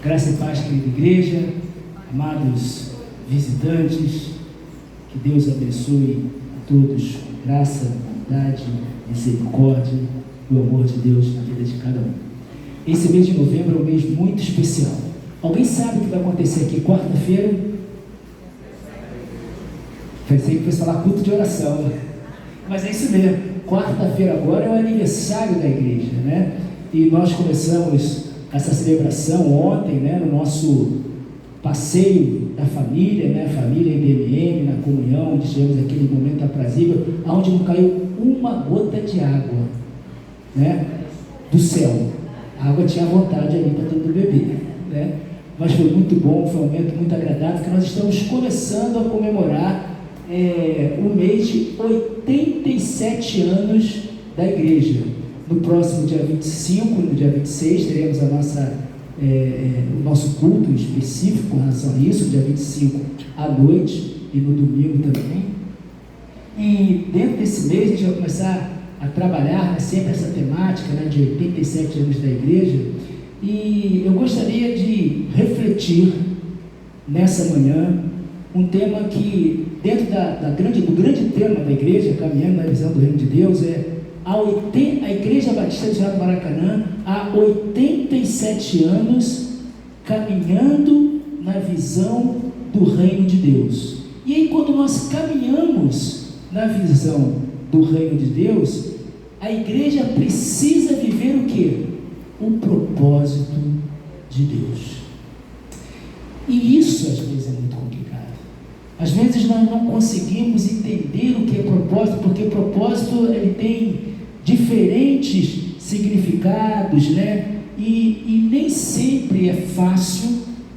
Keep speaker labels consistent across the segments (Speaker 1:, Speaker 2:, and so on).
Speaker 1: Graça e paz, querida igreja, amados visitantes, que Deus abençoe a todos com graça, bondade, misericórdia e o amor de Deus na vida de cada um. Esse mês de novembro é um mês muito especial. Alguém sabe o que vai acontecer aqui quarta-feira? Pensei que fosse falar culto de oração, mas é isso mesmo. Quarta-feira agora é o aniversário da igreja, né? E nós começamos essa celebração ontem, né, no nosso passeio da família, né, família IBMM, na comunhão, onde tivemos aquele momento aprazível, onde não caiu uma gota de água, né, do céu. A água tinha vontade ali para todo beber, né? Mas foi muito bom, foi um momento muito agradável, que nós estamos começando a comemorar o mês de 87 anos da igreja. No próximo dia 25, no dia 26, teremos o nosso culto específico com relação a isso, dia 25 à noite e no domingo também. E dentro desse mês a gente vai começar a trabalhar, né, sempre essa temática, né, de 87 anos da igreja. E eu gostaria de refletir nessa manhã um tema que, dentro do grande tema da igreja, caminhando na visão do reino de Deus, a Igreja Batista do Jardim Maracanã, há 87 anos, caminhando na visão do reino de Deus. E aí, quando nós caminhamos na visão do reino de Deus, a igreja precisa viver o quê? O propósito de Deus. E isso, às vezes, é muito complicado. Às vezes, nós não conseguimos entender o que é propósito, porque propósito, ele tem diferentes significados, né? E nem sempre é fácil,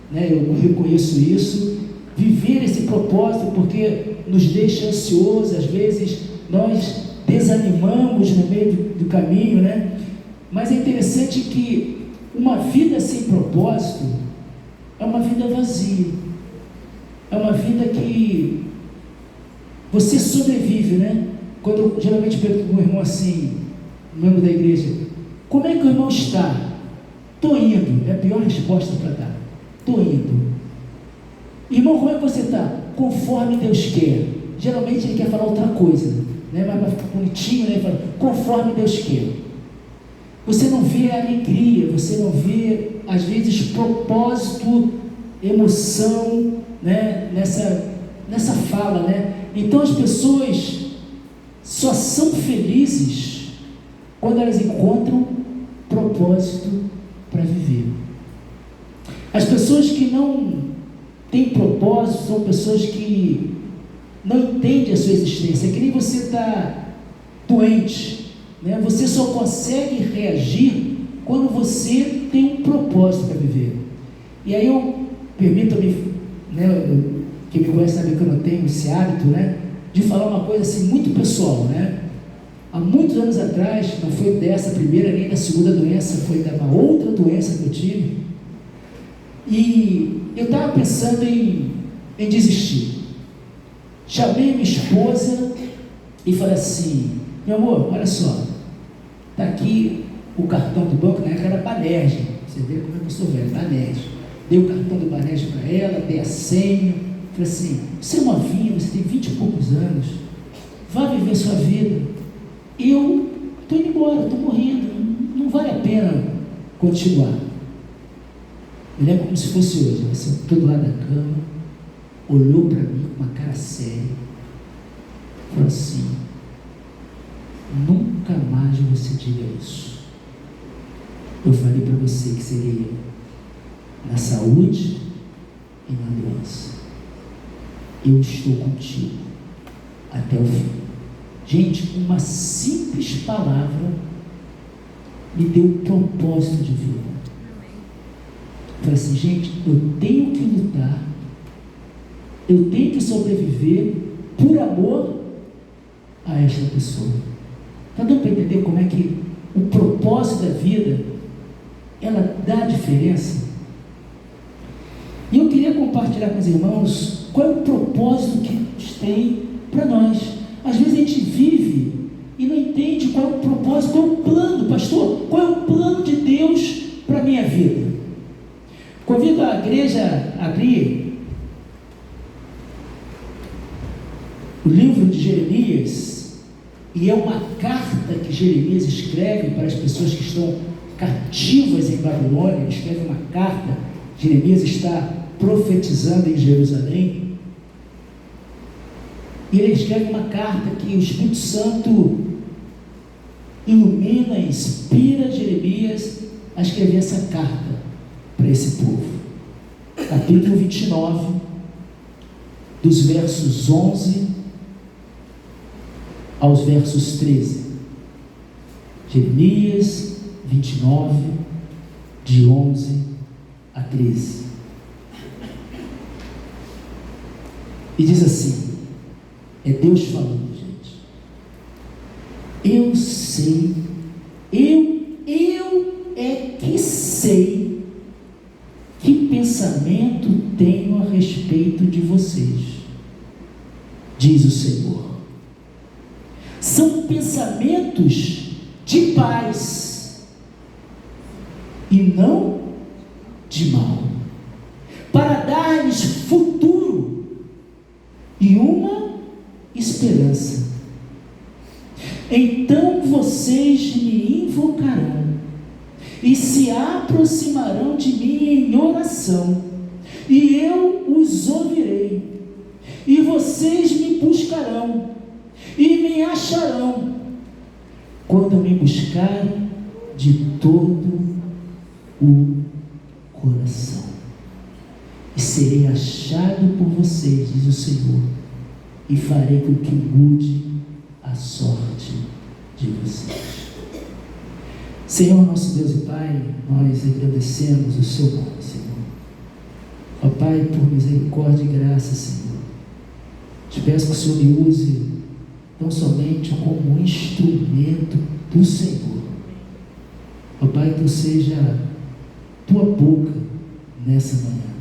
Speaker 1: né? Eu reconheço isso, viver esse propósito, porque nos deixa ansiosos. Às vezes nós desanimamos no meio do caminho, né? Mas é interessante que uma vida sem propósito é uma vida vazia, é uma vida que você sobrevive, né? Quando eu geralmente pergunto para um irmão assim, membro da igreja, como é que o irmão está? Estou indo, é a pior resposta para dar. Estou indo. Irmão, como é que você está? Conforme Deus quer. Geralmente ele quer falar outra coisa, né? Mas para ficar bonitinho, né? Ele fala, conforme Deus quer. Você não vê alegria, você não vê, às vezes, propósito, emoção, né? Nessa fala, né? Então as pessoas só são felizes quando elas encontram propósito para viver. As pessoas que não têm propósito são pessoas que não entendem a sua existência. É que nem você está doente, né? Você só consegue reagir quando você tem um propósito para viver. E aí permita-me, né, quem me conhece sabe que eu não tenho esse hábito, né, de falar uma coisa assim muito pessoal, né? Há muitos anos atrás, não foi dessa primeira nem da segunda doença, foi de uma outra doença que eu tive, e eu estava pensando em desistir. Chamei minha esposa e falei assim, meu amor, olha só, está aqui o cartão do banco, na época era Banerj, você vê como é que eu sou velho, Banerj. Dei o cartão do Banerj para ela, dei a senha, falei assim, você é novinha, você tem 20 e poucos anos, vá viver sua vida. Eu estou indo embora, estou morrendo, não vale a pena continuar. Eu lembro como se fosse hoje. Ela sentou do lado da cama, olhou para mim com uma cara séria, falou assim, nunca mais você diga isso. Eu falei para você que seria na saúde e na doença. Eu estou contigo até o fim. Gente, uma simples palavra me deu um propósito de vida. Eu falei assim, gente, eu tenho que lutar, eu tenho que sobreviver por amor a esta pessoa. Está dando para entender como é que o propósito da vida, ela dá diferença? E eu queria compartilhar com os irmãos qual é o propósito que Deus tem para nós. Às vezes a gente vive e não entende qual é o propósito, qual é o plano, pastor, qual é o plano de Deus para a minha vida. Convido igreja abrir o livro de Jeremias, e é uma carta que Jeremias escreve para as pessoas que estão cativas em Babilônia. Ele escreve uma carta. Jeremias está profetizando em Jerusalém, e ele escreve uma carta que o Espírito Santo ilumina, inspira Jeremias a escrever essa carta para esse povo. Capítulo 29, dos versos 11 aos versos 13. Jeremias 29, de 11 a 13. E diz assim, é Deus falando, gente. Eu sei, eu é que sei que pensamento tenho a respeito de vocês, diz o Senhor. São pensamentos de paz e não de mal, para dar-lhes futuro e uma esperança. Então vocês me invocarão e se aproximarão de mim em oração, e eu os ouvirei, e vocês me buscarão e me acharão, quando me buscarem de todo o coração. E serei achado por vocês, diz o Senhor, e farei com que mude a sorte de vocês. Senhor, nosso Deus e Pai, nós agradecemos o seu nome, Senhor. Ó Pai, por misericórdia e graça, Senhor, te peço que o Senhor me use não somente como um instrumento do Senhor. Ó Pai, que eu seja tua boca nessa manhã,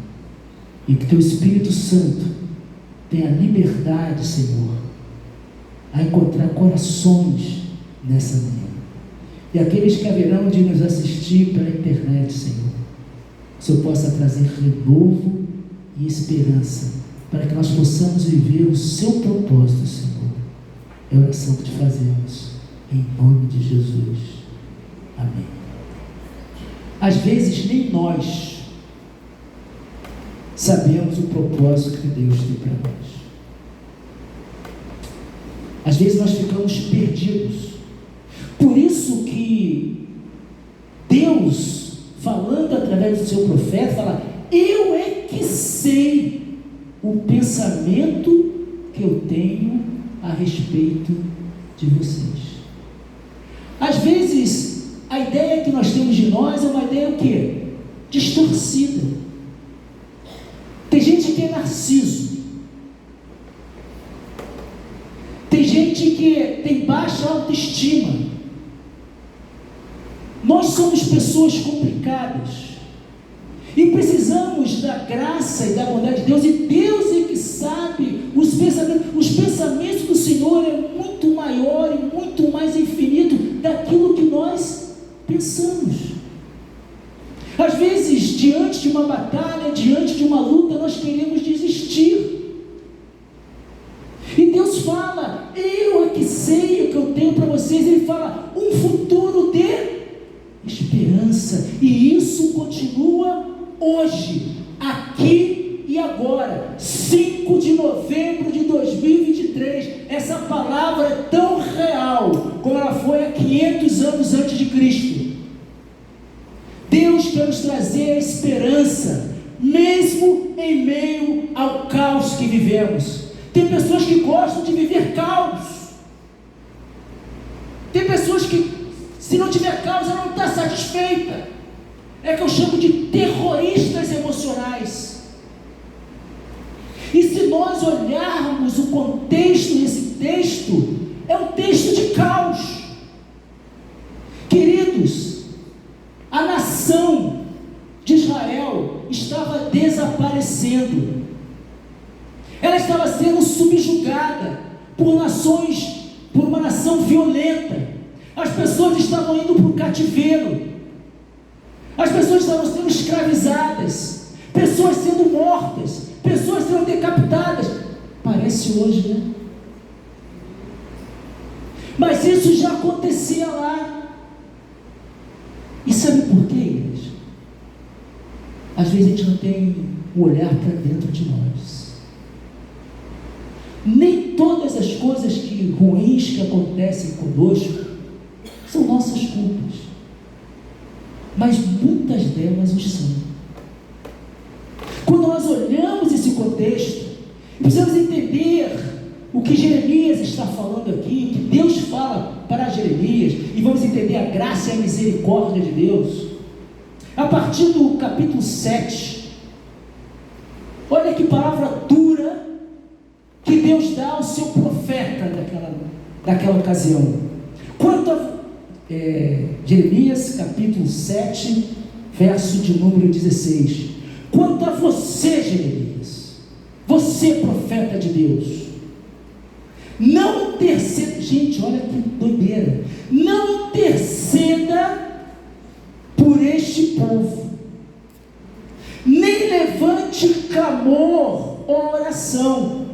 Speaker 1: e que teu Espírito Santo tenha liberdade, Senhor, a encontrar corações nessa manhã. E aqueles que haverão de nos assistir pela internet, Senhor, que o Senhor possa trazer renovo e esperança, para que nós possamos viver o seu propósito, Senhor. É a oração que te fazemos, em nome de Jesus. Amém. Às vezes nem nós sabemos o propósito que Deus tem para nós. Às vezes nós ficamos perdidos. Por isso que Deus, falando através do seu profeta, fala: eu é que sei o pensamento que eu tenho a respeito de vocês. Às vezes a ideia que nós temos de nós é uma ideia o quê? Distorcida. Tem gente que é narciso, tem gente que tem baixa autoestima. Nós somos pessoas complicadas e precisamos da graça e da bondade de Deus, e Deus é que sabe os pensamentos. Os pensamentos do Senhor é muito maior e muito mais infinito daquilo que nós pensamos. Às vezes, diante de uma batalha, diante de uma luta, nós queremos desistir. E Deus fala: eu é que sei o que eu tenho para vocês. Ele fala um futuro de esperança, e isso continua hoje, aqui e agora, 5 de novembro de 2023. Essa palavra é tão real como ela foi há 500 anos antes de Cristo. Deus quer nos trazer a esperança, mesmo em meio ao caos que vivemos. Tem pessoas que gostam de viver caos. Tem pessoas que, se não tiver caos, ela não está satisfeita. É que eu chamo de terroristas emocionais. E se nós olharmos o contexto desse texto, é um texto de caos. Queridos, a nação de Israel estava desaparecendo. Ela estava sendo subjugada por uma nação violenta. As pessoas estavam indo para o cativeiro. As pessoas estavam sendo escravizadas. pessoas sendo mortas, pessoas sendo decapitadas. Parece hoje, né? Mas isso já acontecia lá. E sabe por quê, igreja? Às vezes a gente não tem o olhar para dentro de nós. Nem todas as coisas ruins que acontecem conosco são nossas culpas, mas muitas delas o são. Quando nós olhamos esse contexto, precisamos entender o que Jeremias está falando aqui, o que Deus fala para Jeremias, e vamos entender a graça e a misericórdia de Deus. A partir do capítulo 7, olha que palavra dura que Deus dá ao seu profeta daquela ocasião. Quanto a Jeremias, capítulo 7, verso de número 16. Quanto a você, Jeremias, você, profeta de Deus, não interceda, gente, olha que doideira, não interceda por este povo, nem levante clamor ou oração,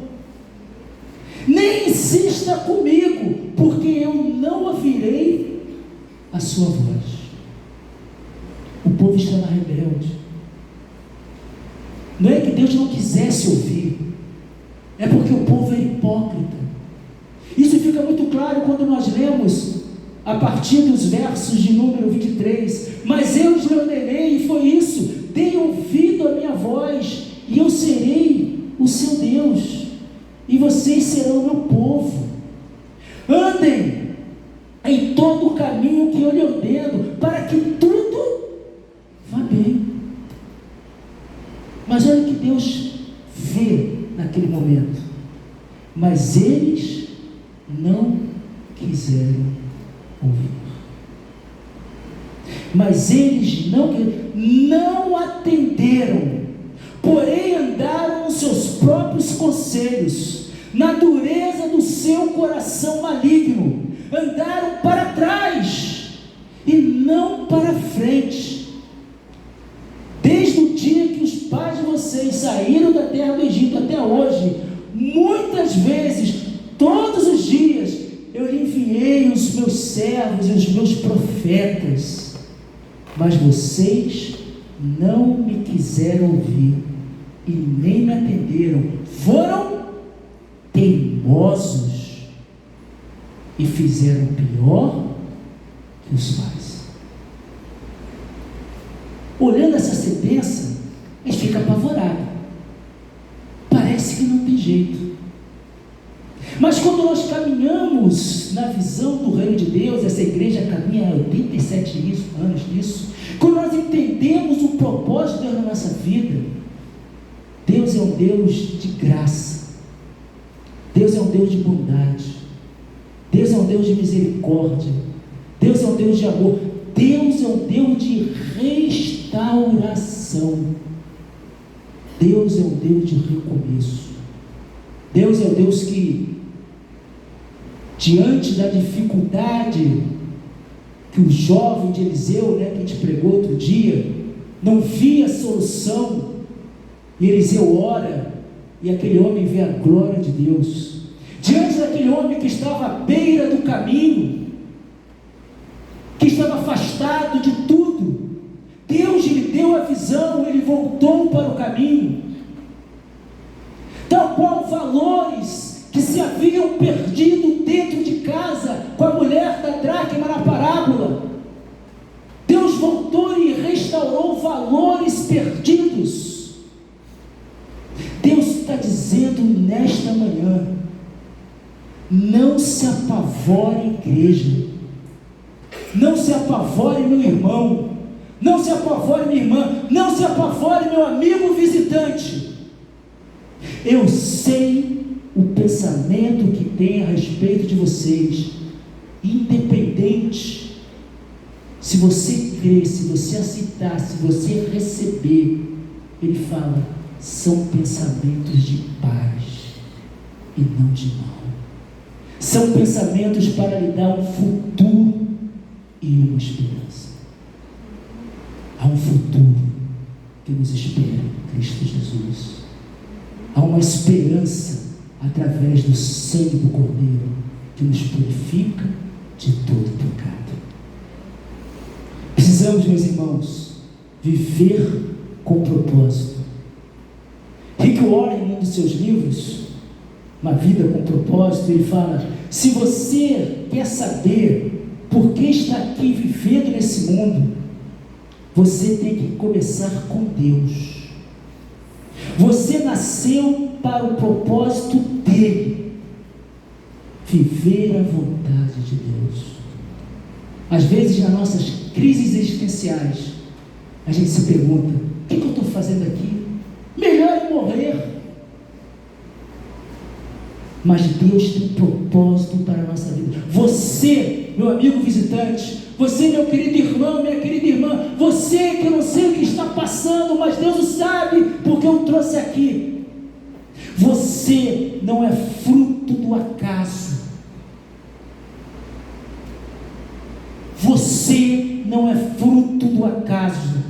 Speaker 1: nem insista comigo, porque eu não ouvirei a sua voz. O povo estava rebelde. Não é que Deus não quisesse ouvir, é porque o povo é hipócrita. Isso fica muito claro quando nós lemos a partir dos versos de número 23. Mas eu os ordenei, e foi isso: dei ouvido à minha voz, e eu serei o seu Deus, e vocês serão o meu povo. Andem em todo o caminho que eu lhe ordeno, para que tudo vá bem. Mas olha o que Deus vê naquele momento: mas eles não quiseram ouvir. Mas eles não atenderam, porém andaram nos seus próprios conselhos, na dureza do seu coração maligno, andaram para trás e não para frente. Desde o dia que os pais de vocês saíram da terra do Egito até hoje, muitas vezes, todos os dias, eu lhe enviei os meus servos e os meus profetas, mas vocês não me quiseram ouvir e nem me atenderam. Foram teimosos e fizeram pior que os pais. Olhando essa sentença, a gente fica apavorado. Parece que não tem jeito. Mas quando nós caminhamos na visão do reino de Deus, essa igreja caminha há 87 anos nisso, quando nós entendemos o propósito de Deus na nossa vida, Deus é um Deus de graça, Deus é um Deus de bondade, Deus é um Deus de misericórdia, Deus é um Deus de amor, Deus é um Deus de restauração, Deus é um Deus de recomeço, Deus é um Deus que, diante da dificuldade que o jovem de Eliseu, que a gente pregou outro dia, não via solução, e Eliseu ora, e aquele homem vê a glória de Deus. Diante daquele homem que estava à beira do caminho, que estava afastado de tudo, Deus lhe deu a visão, ele voltou para o caminho. Tal qual valores que se haviam perdido dentro de casa com a mulher da dracma na parábola, Deus voltou e restaurou valores perdidos. Deus está dizendo nesta manhã: não se apavore, igreja, não se apavore, meu irmão, não se apavore, minha irmã, não se apavore, meu amigo visitante. Eu sei o pensamento que tem a respeito de vocês, independente, se você crer, se você aceitar, se você receber, ele fala, são pensamentos de paz e não de mal, são pensamentos para lhe dar um futuro e uma esperança. Há um futuro que nos espera em Cristo Jesus. Há uma esperança através do sangue do Cordeiro que nos purifica de todo pecado. Precisamos, meus irmãos, viver com propósito. Rick Warren, em um dos seus livros, Uma Vida com Propósito, ele fala: se você quer saber por que está aqui vivendo nesse mundo, você tem que começar com Deus. Você nasceu para o propósito dele, viver a vontade de Deus. Às vezes, nas nossas crises existenciais, a gente se pergunta: o que eu estou fazendo aqui? Melhor é morrer. Mas Deus tem um propósito para a nossa vida. Você, meu amigo visitante, você, meu querido irmão, minha querida irmã, você que eu não sei o que está passando, mas Deus o sabe, porque eu trouxe aqui. Você não é fruto do acaso. Você não é fruto do acaso.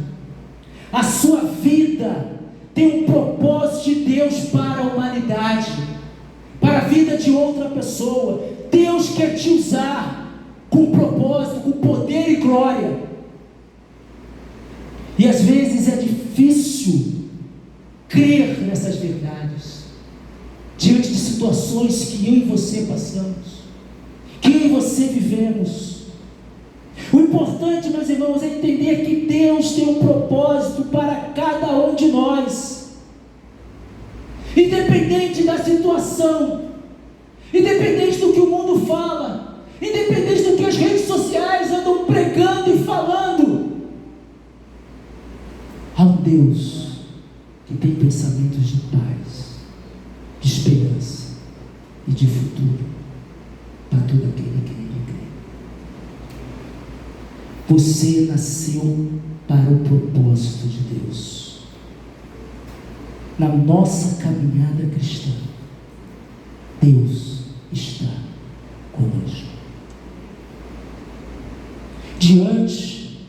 Speaker 1: A sua vida tem um propósito de Deus para a humanidade, para a vida de outra pessoa. Deus quer te usar com propósito, com poder e glória. E às vezes é difícil crer nessas verdades, diante de situações que eu e você passamos, que eu e você vivemos. O importante, meus irmãos, é entender que Deus tem um propósito para cada um de nós, independente da situação, independente do que o mundo fala, independente do que as redes sociais andam pregando e falando. Há um Deus que tem pensamentos de paz, de esperança e de futuro para todo aquele que nele crê. Você nasceu para o propósito de Deus. Na nossa caminhada cristã, Deus está conosco. Diante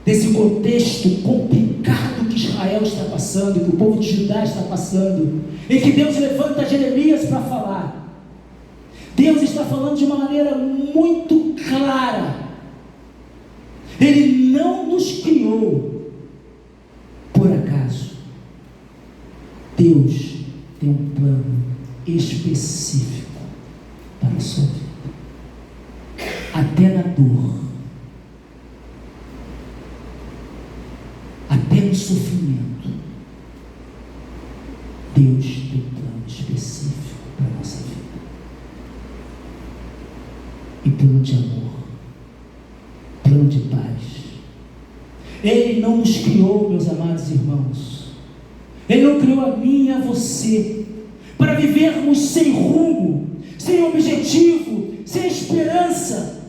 Speaker 1: desse contexto complicado que Israel está passando, que o povo de Judá está passando, e que Deus levanta Jeremias para falar, Deus está falando de uma maneira muito clara. Ele não nos criou por acaso. Deus tem um plano específico para a sua vida. Até na dor, até no sofrimento, Deus tem um plano específico para a nossa vida. E plano de amor, plano de paz. Ele não nos criou, meus amados irmãos, Ele não criou a mim e a você para vivermos sem rumo, sem objetivo, sem esperança.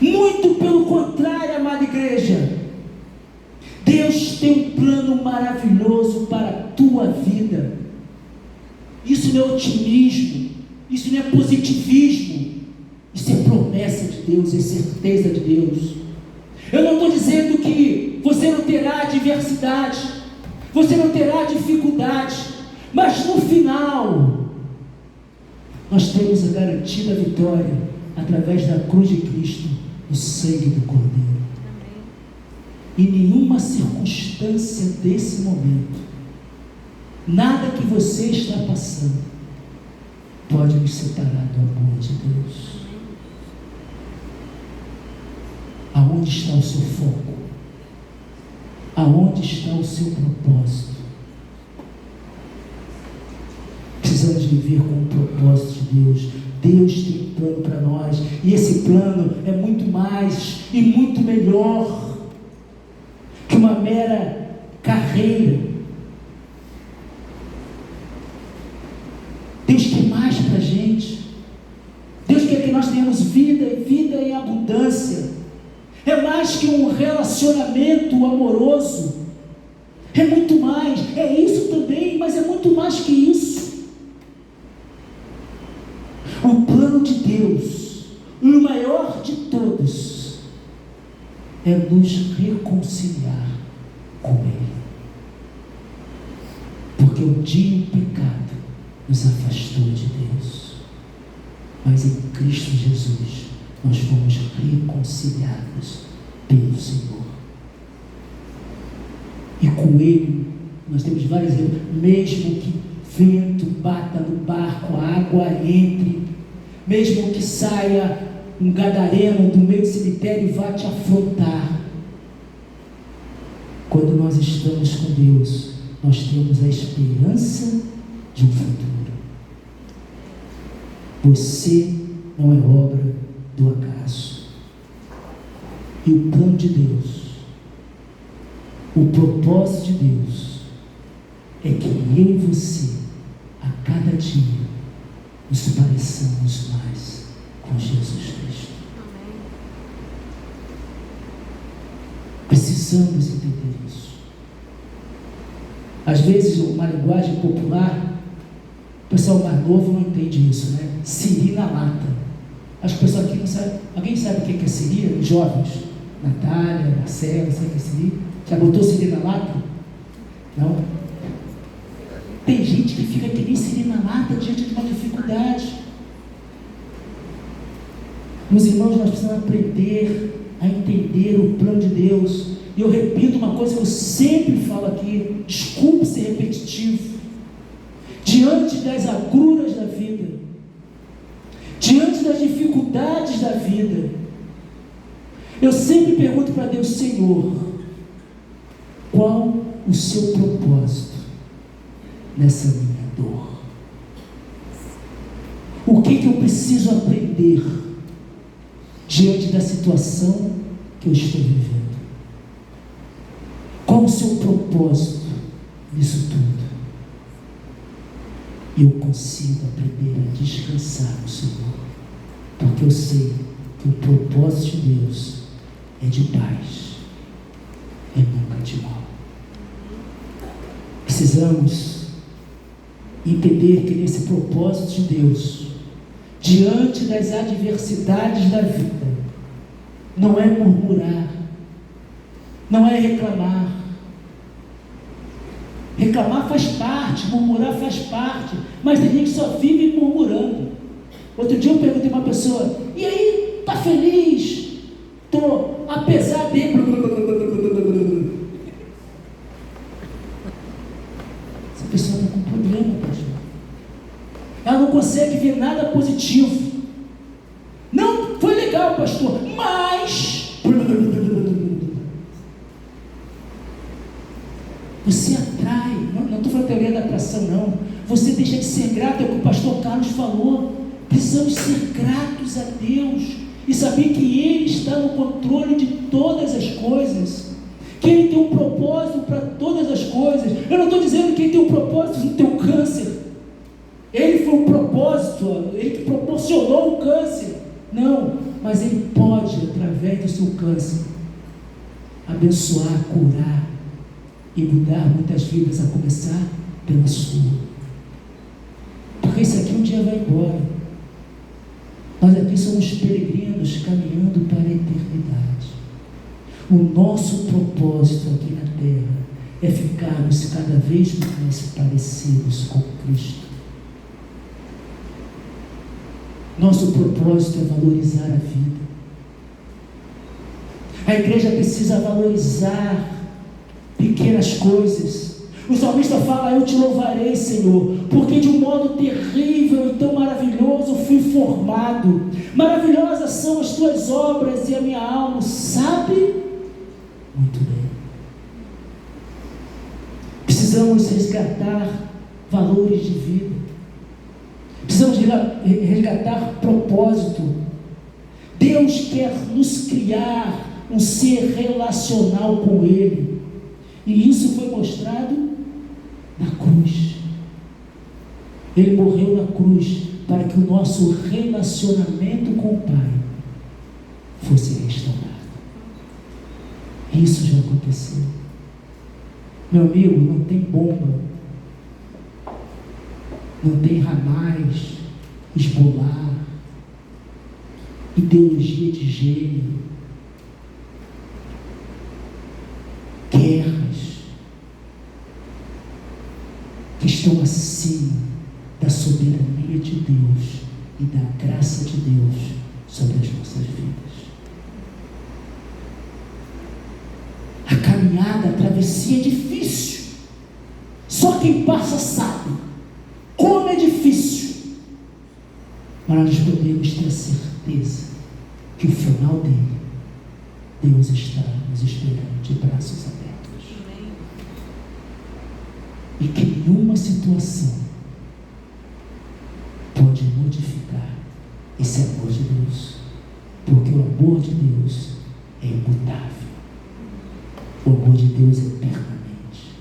Speaker 1: Muito pelo contrário, amada igreja. Deus tem um plano maravilhoso para a tua vida. Isso não é otimismo, isso não é positivismo, isso é promessa de Deus, é certeza de Deus. Eu não estou dizendo que você não terá adversidade, você não terá dificuldade, mas no final, nós temos a garantida vitória através da cruz de Cristo, o sangue do Cordeiro. Em nenhuma circunstância desse momento, nada que você está passando pode nos separar do amor de Deus. Aonde está o seu foco? Aonde está o seu propósito? Precisamos viver com o propósito de Deus. Deus tem um plano para nós, e esse plano é muito mais e muito melhor que uma mera carreira. Deus quer mais para a gente. Deus quer que nós tenhamos vida e vida em abundância. É mais que um relacionamento amoroso, é muito mais, é isso também, mas é muito mais que isso. O plano de Deus, o maior de todos, é nos reconciliar com Ele. Porque um dia o pecado nos afastou de Deus, mas em Cristo Jesus nós fomos reconciliados pelo Senhor. E com Ele nós temos vários exemplos. Mesmo que vento bata no barco, a água entre, mesmo que saia um gadareno do meio do cemitério e vá te afrontar, quando nós estamos com Deus, nós temos a esperança de um futuro. Você não é obra do acaso. E o plano de Deus, o propósito de Deus, é que eu e você, a cada dia, nos pareçamos mais com Jesus Cristo. Precisamos entender isso. Às vezes, uma linguagem popular, o pessoal mais novo não entende isso, né? Siri na lata. Acho que o pessoal aqui não sabe. Alguém sabe o que é Siri? Os jovens. Natália, Marcela, sabe o que é Siri? Já botou Siri na lata? Não? Tem gente que fica que nem Siri na lata diante de uma dificuldade. Meus irmãos, nós precisamos aprender a entender o plano de Deus. E eu repito uma coisa que eu sempre falo aqui, desculpe ser repetitivo. Diante das agruras da vida, diante das dificuldades da vida, eu sempre pergunto para Deus: Senhor, qual o seu propósito nessa minha dor? O que eu preciso aprender diante da situação que eu estou vivendo? Qual o seu propósito nisso tudo? E eu consigo aprender a descansar no Senhor, porque eu sei que o propósito de Deus é de paz, é nunca de mal. Precisamos entender que nesse propósito de Deus, diante das adversidades da vida, não é murmurar, não é reclamar. Reclamar faz parte, murmurar faz parte, mas tem gente que só vive murmurando. Outro dia eu perguntei a uma pessoa: e aí, tá feliz? Tô, apesar de... Essa pessoa está com problema, pastor. Ela não consegue ver nada positivo. Não, foi legal, pastor, mas... Você atrai, não estou falando teoria da atração, não. Você deixa de ser grato, é o que o pastor Carlos falou. Precisamos ser gratos a Deus e saber que Ele está no controle de todas as coisas, que Ele tem um propósito para todas as coisas. Eu não estou dizendo que Ele tem um propósito no teu câncer. Ele foi um propósito, Ele que proporcionou o câncer. Não, mas Ele pode, através do seu câncer, abençoar, curar e mudar muitas vidas, a começar pela sua. Porque isso aqui um dia vai embora. Nós aqui somos peregrinos caminhando para a eternidade. O nosso propósito aqui na terra é ficarmos cada vez mais parecidos com Cristo. Nosso propósito é valorizar a vida. A igreja precisa valorizar pequenas coisas. O salmista fala: eu te louvarei, Senhor, porque de um modo terrível e tão maravilhoso fui formado. Maravilhosas são as tuas obras e a minha alma sabe muito bem. Precisamos resgatar valores de vida. Precisamos resgatar propósito. Deus quer nos criar um ser relacional com Ele. E isso foi mostrado na cruz. Ele morreu na cruz para que o nosso relacionamento com o Pai fosse restaurado. Isso já aconteceu. Meu amigo, não tem bomba, não tem Hamas, Hezbollah, ideologia de gênero, estão acima da soberania de Deus e da graça de Deus sobre as nossas vidas. A caminhada, a travessia é difícil. Só quem passa sabe como é difícil. Mas nós podemos ter a certeza que o final dele, Deus está nos esperando de braços abertos. E que nenhuma situação pode modificar esse amor de Deus, porque o amor de Deus é imutável. O amor de Deus é permanente.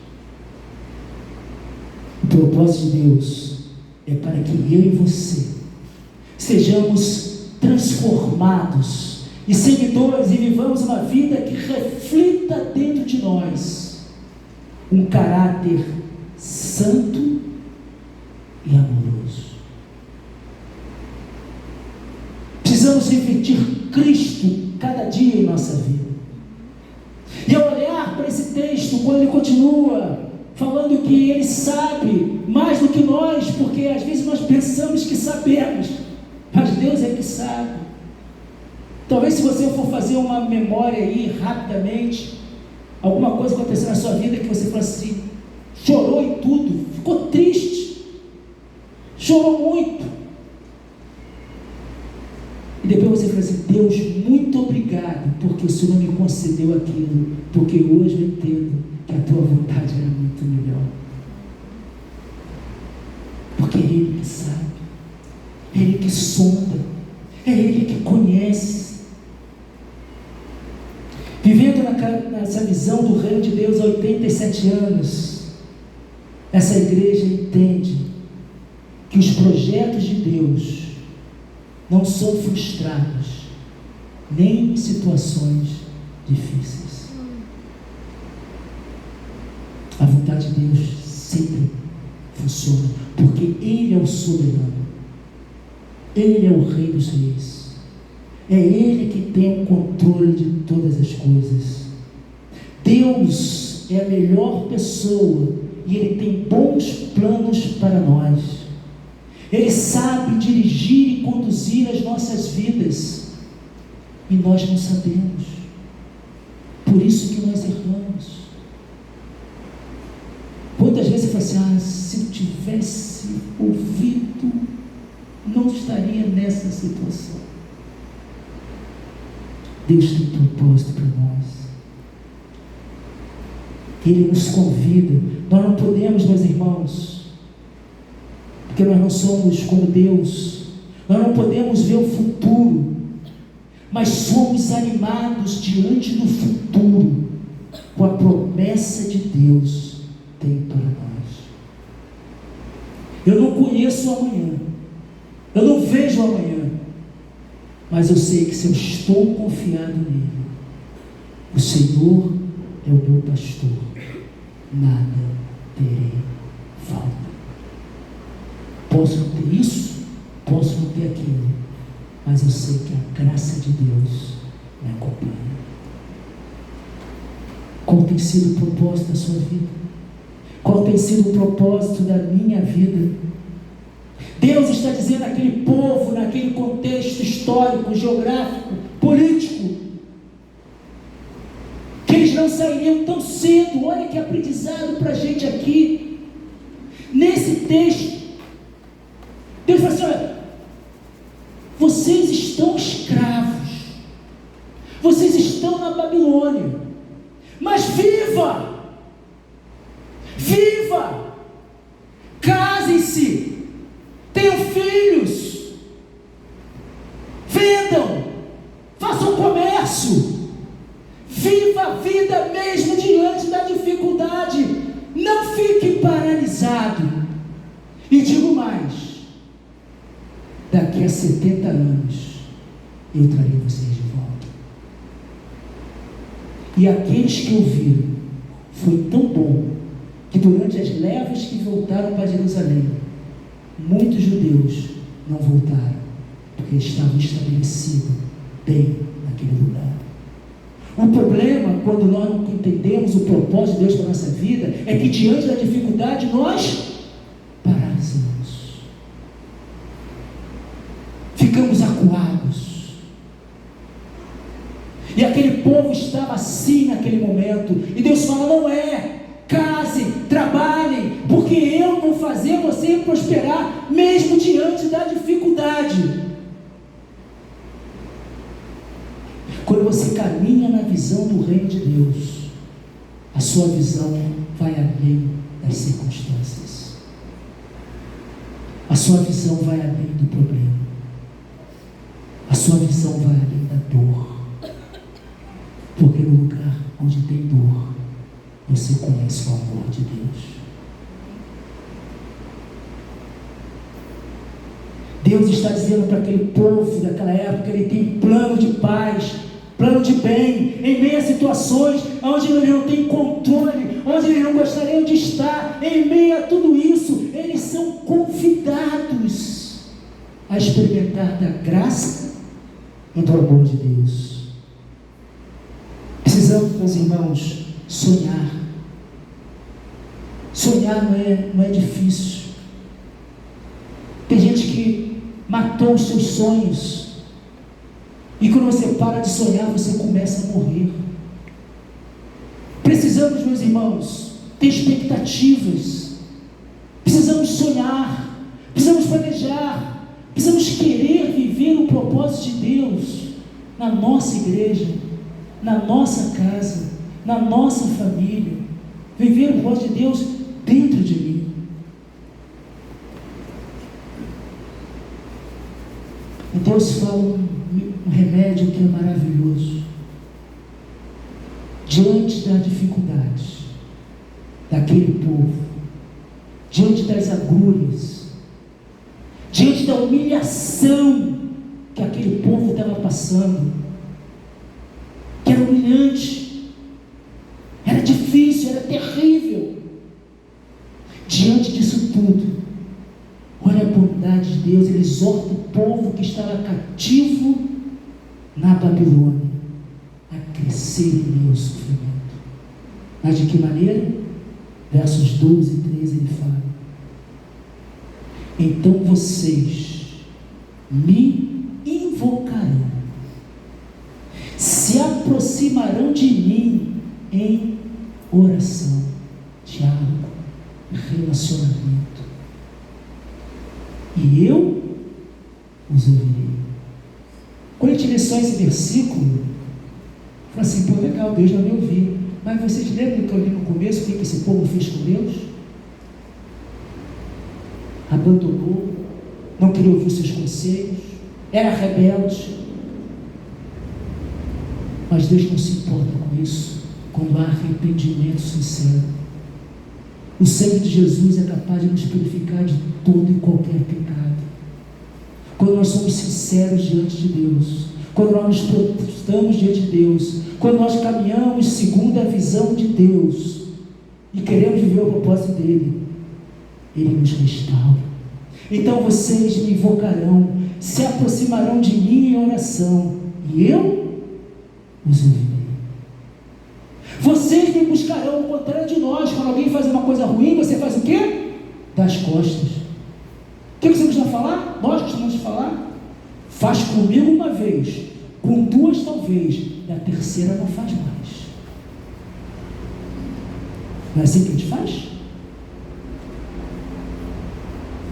Speaker 1: O propósito de Deus é para que eu e você sejamos transformados e seguidores e vivamos uma vida que reflita dentro de nós um caráter santo e amoroso. Precisamos refletir Cristo cada dia em nossa vida. E ao olhar para esse texto, quando ele continua falando que ele sabe mais do que nós, porque às vezes nós pensamos que sabemos, mas Deus é que sabe. Talvez se você for fazer uma memória aí rapidamente, alguma coisa aconteceu na sua vida que você falou assim, chorou e tudo, ficou triste, chorou muito, e depois você fala assim, Deus, muito obrigado, porque o Senhor me concedeu aquilo, porque hoje eu entendo que a tua vontade era muito melhor, porque é Ele que sabe, é Ele que sonda, é Ele que conhece. Vivendo nessa visão do reino de Deus há 87 anos, essa igreja entende que os projetos de Deus não são frustrados, nem em situações difíceis. A vontade de Deus sempre funciona, porque Ele é o soberano, Ele é o Rei dos Reis. É Ele que tem o controle de todas as coisas. Deus é a melhor pessoa e Ele tem bons planos para nós. Ele sabe dirigir e conduzir as nossas vidas e nós não sabemos. Por isso que nós erramos. Quantas vezes você fala assim, se eu tivesse ouvido, não estaria nessa situação. Deus tem um propósito para nós. Ele nos convida. Nós não podemos, meus irmãos, porque nós não somos como Deus, nós não podemos ver o futuro, mas somos animados diante do futuro, com a promessa de Deus tem para nós. Eu não conheço o amanhã, eu não vejo o amanhã, mas eu sei que se eu estou confiado nele, o Senhor é o meu pastor, nada terei falta. Posso não ter isso, posso não ter aquilo, mas eu sei que a graça de Deus me acompanha. Qual tem sido o propósito da sua vida? Qual tem sido o propósito da minha vida? Deus está dizendo àquele povo, naquele contexto histórico, geográfico, político, que eles não sairiam tão cedo. Olha que aprendizado para a gente aqui. Nesse texto, Deus fala assim, olha, vocês estão escravos, vocês estão na Babilônia, mas viva, casem-se, tenham filhos, vendam, façam comércio, viva a vida mesmo diante da dificuldade, não fique paralisado. E digo mais, daqui a 70 anos eu trarei vocês de volta. E aqueles que ouviram, foi tão bom que durante as levas que voltaram para Jerusalém, muitos judeus não voltaram, porque estavam estabelecidos bem naquele lugar. O problema, quando nós não entendemos o propósito de Deus para a nossa vida, é que diante da dificuldade nós irmãos. Ficamos acuados. E aquele povo estava assim naquele momento. E Deus fala: não é, casem, trabalhem, porque eu vou fazer você prosperar, mesmo diante da dificuldade. Quando você caminha na visão do reino de Deus, a sua visão vai além das circunstâncias. A sua visão vai além do problema. A sua visão vai além da dor. Porque no lugar onde tem dor, você conhece o amor de Deus. Deus está dizendo para aquele povo daquela época que Ele tem plano de paz, plano de bem, em meio a situações onde eles não têm controle, onde eles não gostariam de estar. Em meio a tudo isso, eles são convidados a experimentar da graça e do amor de Deus. Precisamos, meus irmãos, sonhar. Sonhar não é difícil. Tem gente que matou os seus sonhos. E quando você para de sonhar, você começa a morrer. Precisamos, meus irmãos, ter expectativas. Precisamos sonhar. Precisamos planejar. Precisamos querer viver o propósito de Deus na nossa igreja, na nossa casa, na nossa família. Viver o propósito de Deus dentro de mim. E Deus fala um remédio que é maravilhoso. Diante da dificuldade daquele povo, diante das agulhas, diante da humilhação que aquele povo estava passando, que era humilhante, era difícil, era terrível. Diante disso tudo, olha a bondade de Deus. Ele exorta o povo que estava cativo na Babilônia a crescer em meio ao sofrimento. Mas de que maneira? Versos 12 e 13 ele fala: então vocês me invocarão, se aproximarão de mim em oração, diálogo, relacionamento, e eu os ouvirei. Quando a gente lê só esse versículo, fala assim: pô, legal, Deus vai me ouvir. Mas vocês lembram do que eu li no começo? O que esse povo fez com Deus? Abandonou, não queria ouvir seus conselhos, era rebelde. Mas Deus não se importa com isso, quando há arrependimento sincero. O sangue de Jesus é capaz de nos purificar de todo e qualquer pecado. Quando nós somos sinceros diante de Deus, quando nós nos prostramos diante de Deus, quando nós caminhamos segundo a visão de Deus e queremos viver o propósito dele, Ele nos restaura. Então vocês me invocarão, se aproximarão de mim em oração, e eu os ouvirei. Vocês me buscarão ao contrário de nós. Quando alguém faz uma coisa ruim, você faz o quê? Dá as costas. O que você costuma falar? Nós costumamos falar: faz comigo uma vez, com duas talvez, e a terceira não faz mais. Não é assim que a gente faz?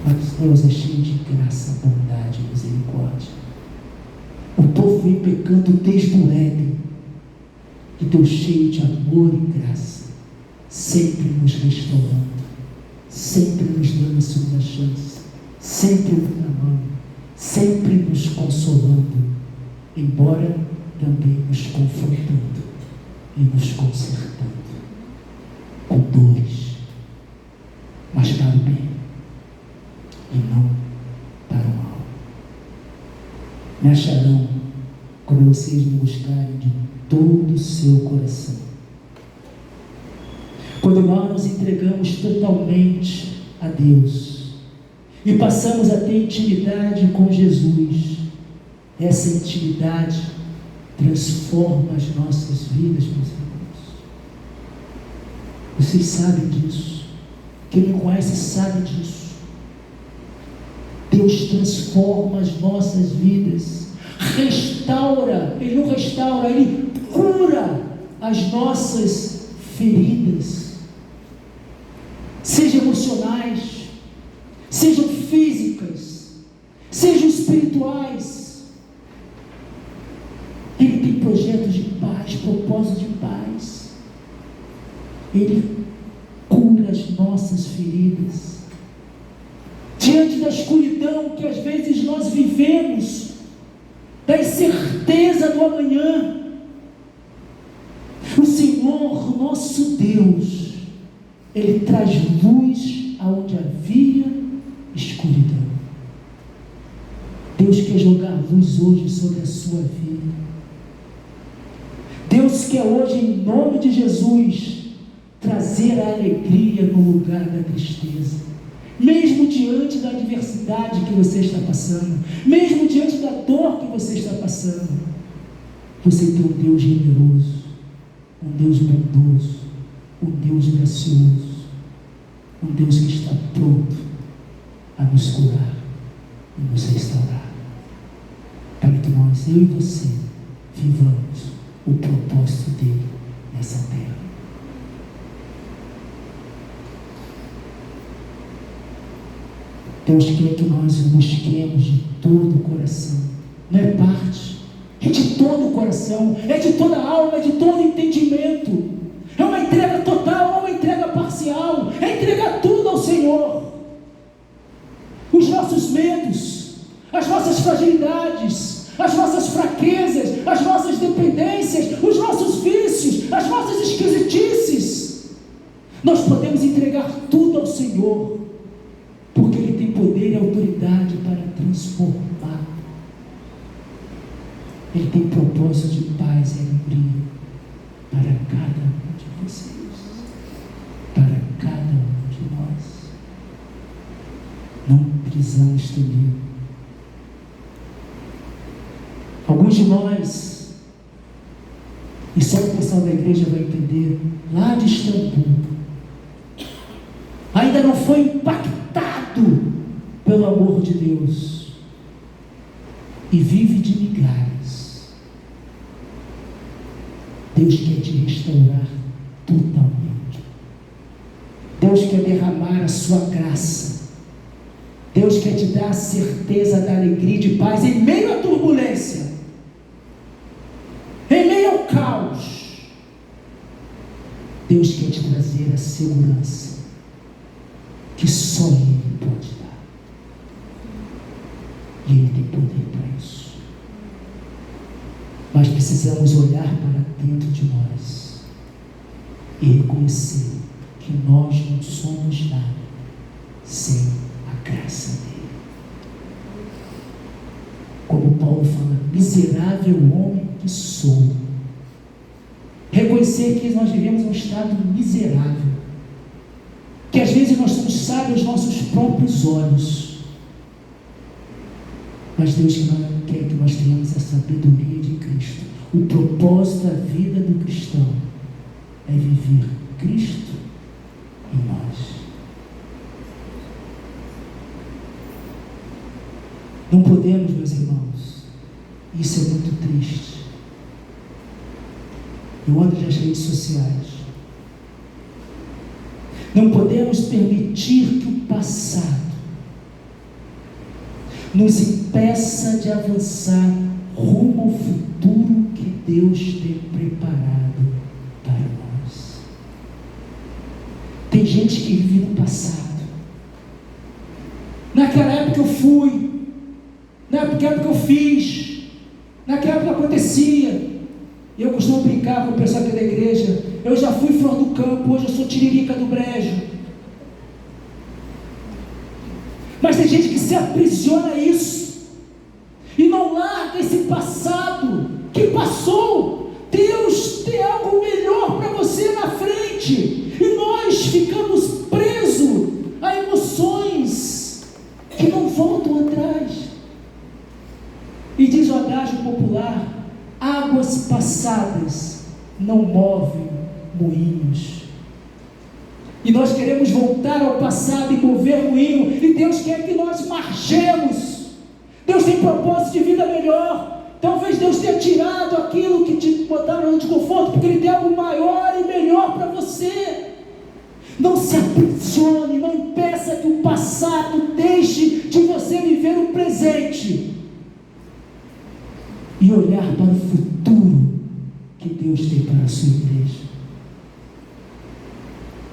Speaker 1: Mas Deus é cheio de graça, bondade e misericórdia. O povo vem pecando desde o Éden, e Deus cheio de amor e graça, sempre nos restaurando, sempre nos dando a segunda chance, sempre nos amando, sempre nos consolando, embora também nos confrontando e nos consertando, com dores, mas para o bem e não para o mal. Me acharão quando vocês me buscarem de todo o seu coração. Quando nós nos entregamos totalmente a Deus e passamos a ter intimidade com Jesus, essa intimidade transforma as nossas vidas, meus irmãos. Vocês sabem disso. Quem me conhece sabe disso. Deus transforma as nossas vidas, restaura, Ele não restaura, Ele cura as nossas feridas, sejam emocionais, sejam físicas, sejam espirituais. Ele tem projetos de paz, propósitos de paz. Ele cura as nossas feridas. Diante da escuridão que às vezes nós vivemos, da incerteza do amanhã, o Senhor, nosso Deus, Ele traz luz aonde havia escuridão. Deus quer jogar luz hoje sobre a sua vida. Deus quer hoje, em nome de Jesus, trazer a alegria no lugar da tristeza. Mesmo diante da adversidade que você está passando, mesmo diante da dor que você está passando, você tem um Deus generoso, um Deus bondoso, um Deus gracioso, um Deus que está pronto a nos curar e nos restaurar, para que nós, eu e você, vivamos o propósito dele nessa terra. Deus quer que nós o busquemos de todo o coração. Não é parte, é de todo o coração, é de toda a alma, é de todo o entendimento. É uma entrega total, não é uma entrega parcial, é entregar tudo ao Senhor. Os nossos medos, as nossas fragilidades, as nossas fraquezas, as nossas dependências, os nossos vícios, as nossas esquisitices, nós podemos entregar tudo ao Senhor, porque Ele tem poder e autoridade para transformar. Ele tem propósito de paz e alegria para cada um de vocês, para cada um de nós. Não precisamos ter medo. Alguns de nós, e só o pessoal da igreja vai entender, lá de Istambul, ainda não foi impactado pelo amor de Deus e vive de migalhas. Deus quer te restaurar totalmente. Deus quer derramar a sua graça. Deus quer te dar a certeza da alegria e de paz em meio à turbulência, em meio ao caos. Deus quer te trazer a segurança que só Ele pode dar. E Ele tem poder para isso. Nós precisamos olhar para dentro de nós e reconhecer que nós não somos nada sem a graça dele. Como Paulo fala, miserável homem que sou. Reconhecer que nós vivemos um estado miserável, que às vezes nós somos sábios aos nossos próprios olhos, mas Deus quer que nós tenhamos a sabedoria de Cristo. O propósito da vida do cristão é viver Cristo em nós. Não podemos, meus irmãos, isso é muito triste. Eu ando nas redes sociais. Não podemos permitir que o passado nos impeça de avançar rumo ao futuro que Deus tem preparado para nós. Tem gente que vive no passado. Naquela época eu fui, naquela época eu fiz, naquela época acontecia. E eu costumo brincar com o pessoal aqui da igreja: eu já fui flor do campo, hoje eu sou tiririca do brejo. Mas tem gente que se aprisiona a isso e não larga esse passado que passou. Deus tem algo melhor para você na frente, e nós ficamos presos a emoções que não voltam atrás. E diz o adágio popular: águas passadas não movem moinhos. E nós queremos voltar ao passado e mover moinho, e Deus quer que nós marchemos. Deus tem propósito de vida melhor. Talvez Deus tenha tirado aquilo que te botaram no desconforto, porque Ele tem algo maior e melhor para você. Não se aprisione, não impeça que o passado deixe de você viver o presente e olhar para o futuro que Deus tem para a sua igreja.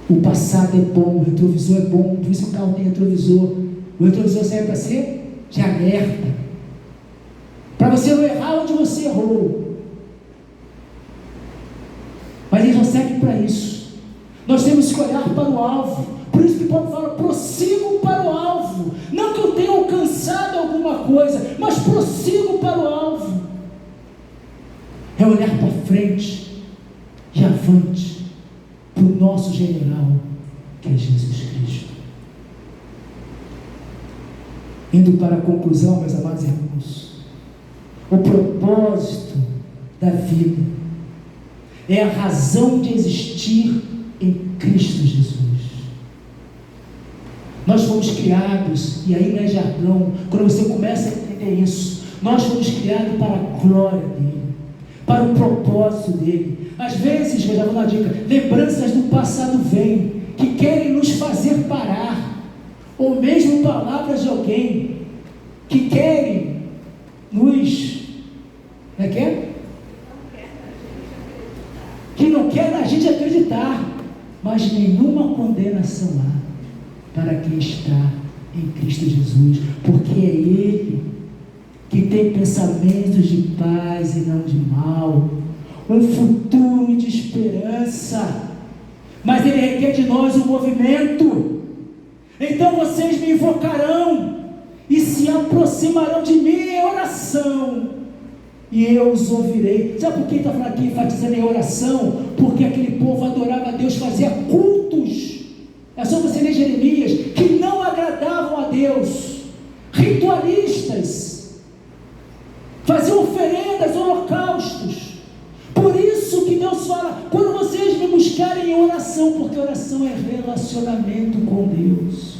Speaker 1: O passado é bom, o retrovisor é bom, por isso o carro tem retrovisor. O retrovisor serve para ser de alerta, para você não errar onde você errou. Mas ele não serve para isso. Nós temos que olhar para o alvo. Por isso que Paulo fala: prossigo para o alvo. Não que eu tenha alcançado alguma coisa, mas prossigo para o alvo. É olhar para frente e avante para o nosso general, que é Jesus Cristo. Indo para a conclusão, meus amados irmãos, o propósito da vida é a razão de existir em Cristo Jesus. Nós fomos criados, e aí não é jargão, quando você começa a entender isso, nós fomos criados para a glória dele, para o propósito dele. Às vezes, eu já vou dar uma dica, lembranças do passado vêm, que querem nos fazer parar, ou mesmo palavras de alguém, que querem nos, que não quer na gente acreditar, mas nenhuma condenação há para quem está em Cristo Jesus, porque é Ele que tem pensamentos de paz e não de mal, um futuro de esperança, mas Ele requer de nós um movimento. Então vocês me invocarão e se aproximarão de mim em oração, e eu os ouvirei. Sabe por que está falando aqui, enfatizando em oração? Porque aquele povo adorava a Deus, fazia cultos. É só você ler Jeremias, que não agradavam a Deus, ritualistas, faziam oferendas, holocaustos. Por isso que Deus fala: quando vocês me buscarem em oração, porque oração é relacionamento com Deus,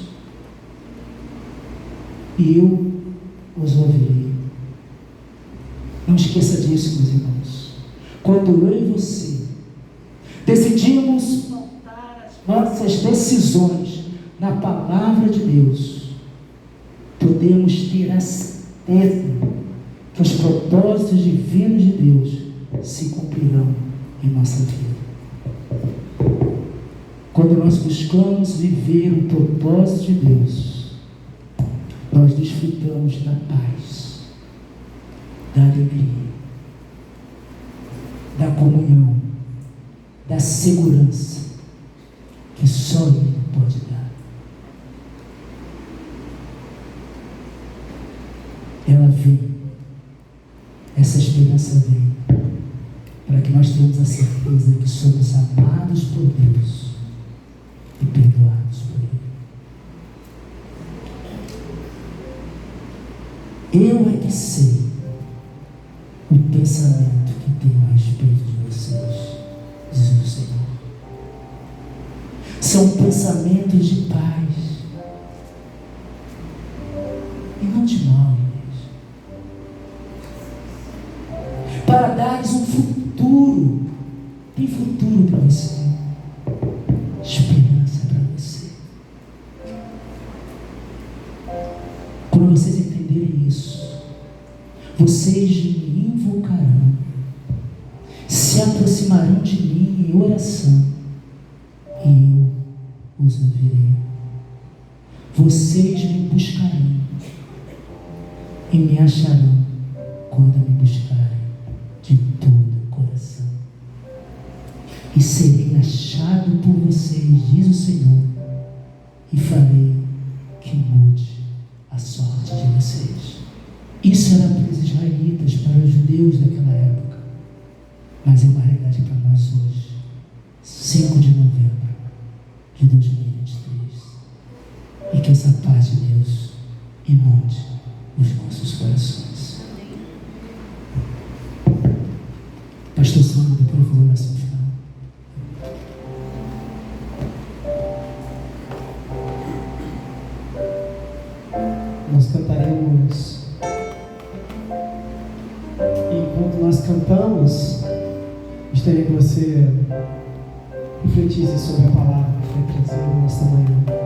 Speaker 1: e eu os ouvirei. Não esqueça disso, meus irmãos. Quando eu e você decidimos montar as nossas decisões na palavra de Deus, podemos ter a certeza que os propósitos divinos de Deus se cumprirão em nossa vida. Quando nós buscamos viver o propósito de Deus, nós desfrutamos da paz, da alegria, da comunhão, da segurança que só Ele pode dar. Ela vem, essa esperança vem, para que nós tenhamos a certeza que somos amados por Deus e perdoados por Ele. Eu é que sei o pensamento que tenho a respeito de vocês, diz o Senhor. São pensamentos de paz e não de mal, igreja, para dar-lhes um futuro. Tem futuro para você, esperança para você. Quando vocês entenderem isso, vocês me invocarão, se aproximarão de mim em oração, e eu os ouvirei. Vocês me buscarão e me acharão quando me buscarem de todo o coração. E serei achado por vocês, diz o Senhor, e farei que mude a sorte de vocês. Isso era para os israelitas, para os judeus daquela época, mas é uma realidade para nós hoje, 5 de novembro de 2023. E que essa paz de Deus inunde os nossos corações. Pastor Sandro, por favor, oração final.
Speaker 2: nós cantaremos. E enquanto nós cantamos, gostaria que você refletisse sobre a palavra que foi trazida nesta manhã.